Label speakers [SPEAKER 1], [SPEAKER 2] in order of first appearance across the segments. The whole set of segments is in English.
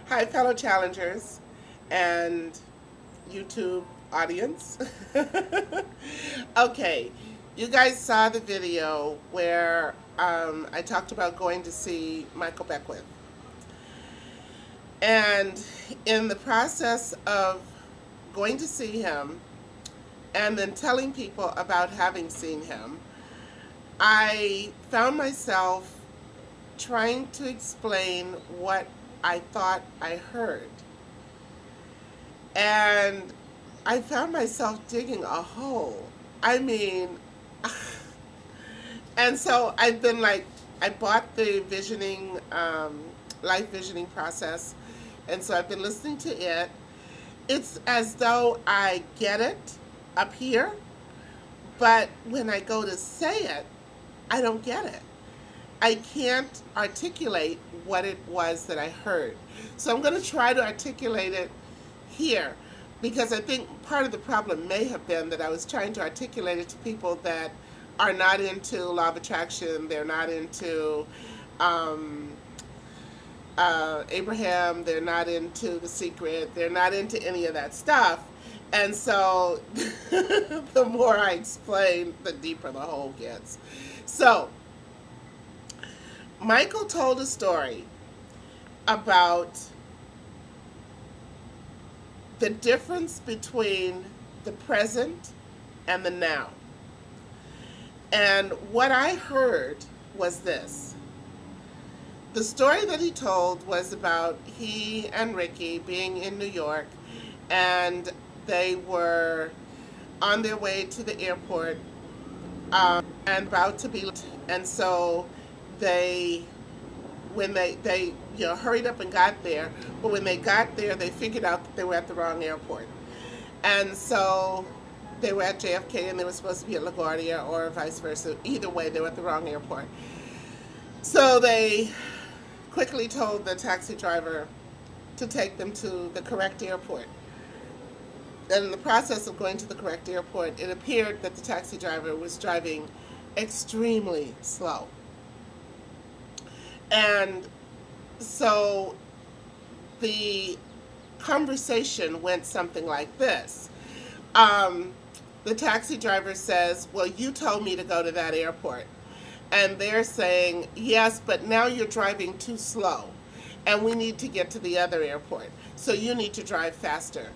[SPEAKER 1] Hi, fellow challengers and YouTube audience. Okay, you guys saw the video where I talked about going to see Michael Beckwith. And in the process of going to see him and then telling people about having seen him, I found myself trying to explain what I thought I heard. And I found myself digging a hole. I mean, and so I've been like, I bought the visioning, life visioning process, and so I've been listening to it. It's as though I get it up here, but when I go to say it, I don't get it. I can't articulate what it was that I heard. So I'm going to try to articulate it here, because I think part of the problem may have been that I was trying to articulate it to people that are not into law of attraction, they're not into Abraham, they're not into The Secret, they're not into any of that stuff. And so the more I explain, the deeper the hole gets. So Michael told a story about the difference between the present and the now. And what I heard was this. The story that he told was about he and Ricky being in New York, and they were on their way to the airport and about to be late. And so when they hurried up and got there, but when they got there, they figured out that they were at the wrong airport. And so they were at JFK and they were supposed to be at LaGuardia, or vice versa. Either way, they were at the wrong airport. So they quickly told the taxi driver to take them to the correct airport. And in the process of going to the correct airport, it appeared that the taxi driver was driving extremely slow. And so the conversation went something like this. The taxi driver says, well, you told me to go to that airport. And they're saying, yes, but now you're driving too slow, and we need to get to the other airport, so you need to drive faster.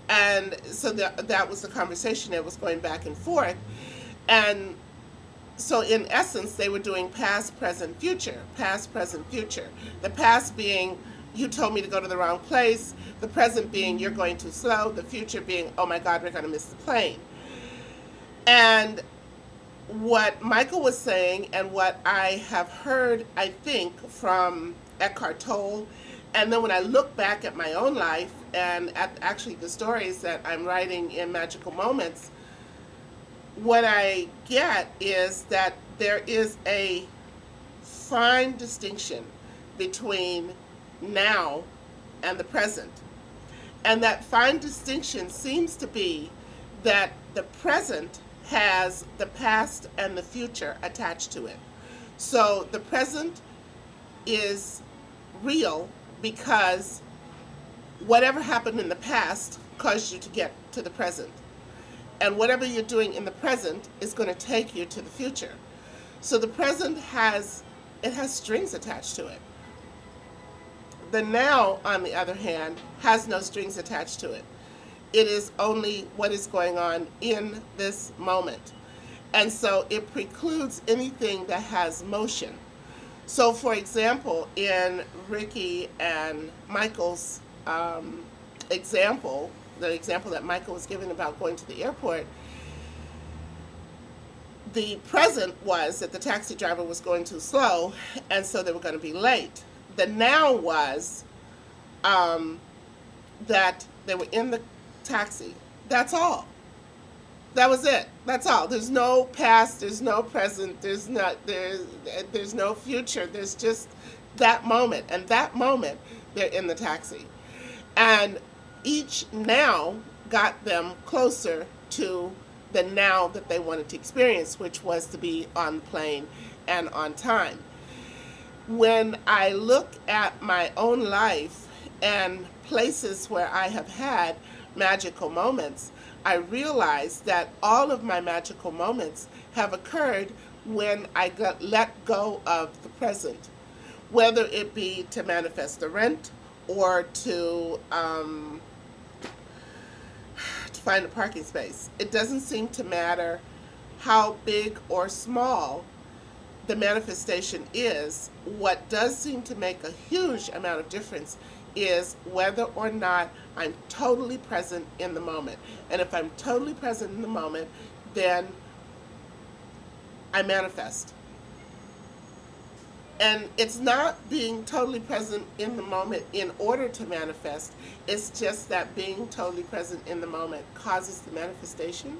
[SPEAKER 1] And so that was the conversation. It was going back and forth. And so in essence, they were doing past, present, future. Past, present, future. The past being, you told me to go to the wrong place. The present being, you're going too slow. The future being, oh my God, we're going to miss the plane. And what Michael was saying, and what I have heard, I think, from Tolle, and then when I look back at my own life and at actually the stories that I'm writing in Magical Moments, what I get is that there is a fine distinction between now and the present. And that fine distinction seems to be that the present has the past and the future attached to it. So the present is real because whatever happened in the past caused you to get to the present. And whatever you're doing in the present is going to take you to the future. So the present has strings attached to it. The now, on the other hand, has no strings attached to it. It is only what is going on in this moment. And so it precludes anything that has motion. So for example, in Ricky and Michael's example, the example that Michael was giving about going to the airport, the present was that the taxi driver was going too slow, and so they were going to be late. The now was that they were in the taxi. That's all. That was it. That's all. There's no past, there's no present, there's no future. There's just that moment. And that moment, they're in the taxi. And each now got them closer to the now that they wanted to experience, which was to be on the plane and on time. When I look at my own life and places where I have had magical moments, I realize that all of my magical moments have occurred when I got let go of the present, whether it be to manifest the rent or to find a parking space. It doesn't seem to matter how big or small the manifestation is. What does seem to make a huge amount of difference is whether or not I'm totally present in the moment. And if I'm totally present in the moment, then I manifest. And it's not being totally present in the moment in order to manifest. It's just that being totally present in the moment causes the manifestation.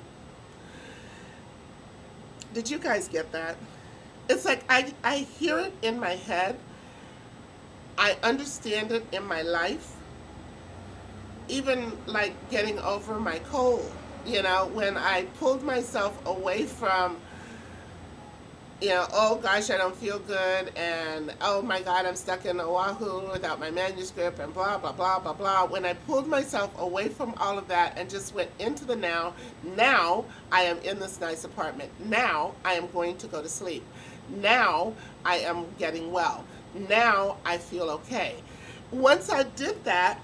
[SPEAKER 1] Did you guys get that? It's like I hear it in my head. I understand it in my life. Even like getting over my cold, when I pulled myself away from, oh gosh, I don't feel good, and oh my God, I'm stuck in Oahu without my manuscript, and blah, blah, blah, blah, blah. When I pulled myself away from all of that and just went into the now I am in this nice apartment. Now I am going to go to sleep. Now I am getting well. Now I feel okay. Once I did that,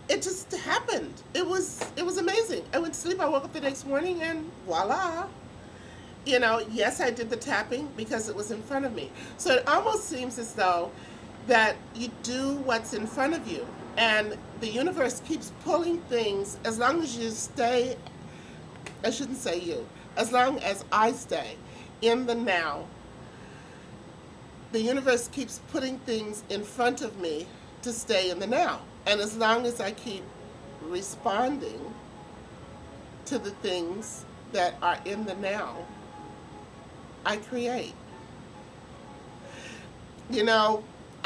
[SPEAKER 1] it just happened. It was amazing. I went to sleep, I woke up the next morning, and voila. Yes, I did the tapping because it was in front of me. So it almost seems as though that you do what's in front of you, and the universe keeps pulling things as long as you stay, I shouldn't say you, as long as I stay in the now. The universe keeps putting things in front of me to stay in the now. And as long as I keep responding to the things that are in the now, I create.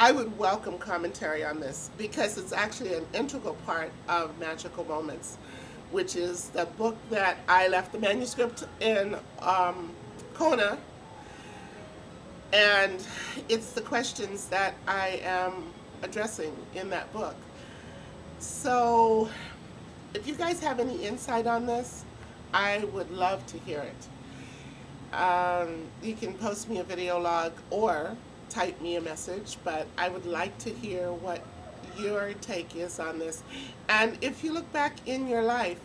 [SPEAKER 1] I would welcome commentary on this because it's actually an integral part of Magical Moments, which is the book that I left the manuscript in Kona. And it's the questions that I am addressing in that book. So if you guys have any insight on this, I would love to hear it. You can post me a video log or type me a message, but I would like to hear what your take is on this. And if you look back in your life,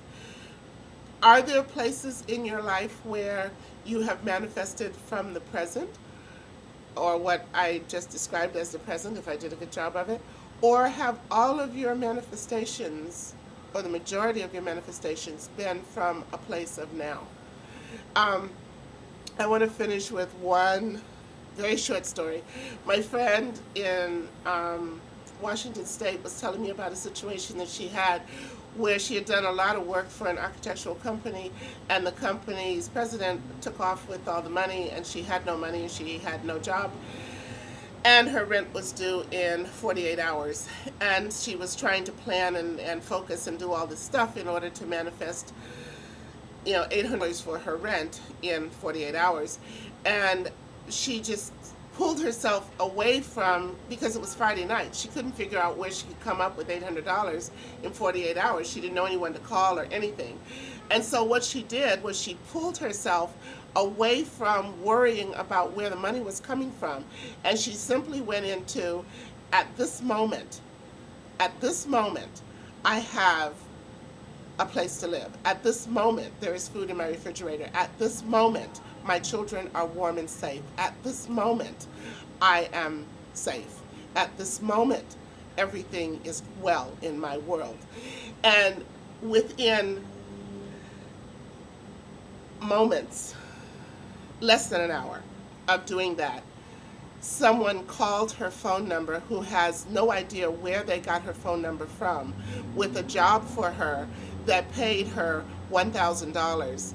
[SPEAKER 1] are there places in your life where you have manifested from the present, or what I just described as the present, if I did a good job of it? Or have all of your manifestations, or the majority of your manifestations, been from a place of now? I want to finish with one very short story. My friend in Washington State was telling me about a situation that she had where she had done a lot of work for an architectural company, and the company's president took off with all the money, and she had no money, and she had no job, and her rent was due in 48 hours. And she was trying to plan and focus and do all this stuff in order to manifest $800 for her rent in 48 hours. And she just pulled herself away from, because it was Friday night, she couldn't figure out where she could come up with $800 in 48 hours. She didn't know anyone to call or anything. And so what she did was she pulled herself away from worrying about where the money was coming from, and she simply went into, at this moment, I have a place to live. At this moment, there is food in my refrigerator. At this moment, my children are warm and safe. At this moment, I am safe. At this moment, everything is well in my world. And within moments, less than an hour of doing that, someone called her phone number, who has no idea where they got her phone number from, with a job for her that paid her $1,000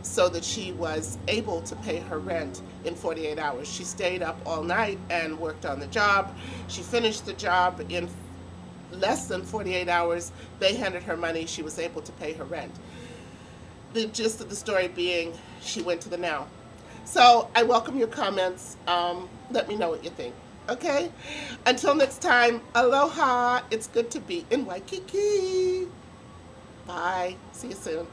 [SPEAKER 1] so that she was able to pay her rent in 48 hours. She stayed up all night and worked on the job. She finished the job in less than 48 hours. They handed her money. She was able to pay her rent. The gist of the story being, she went to the now. So I welcome your comments. Let me know what you think. Okay? Until next time, aloha. It's good to be in Waikiki. Bye. See you soon.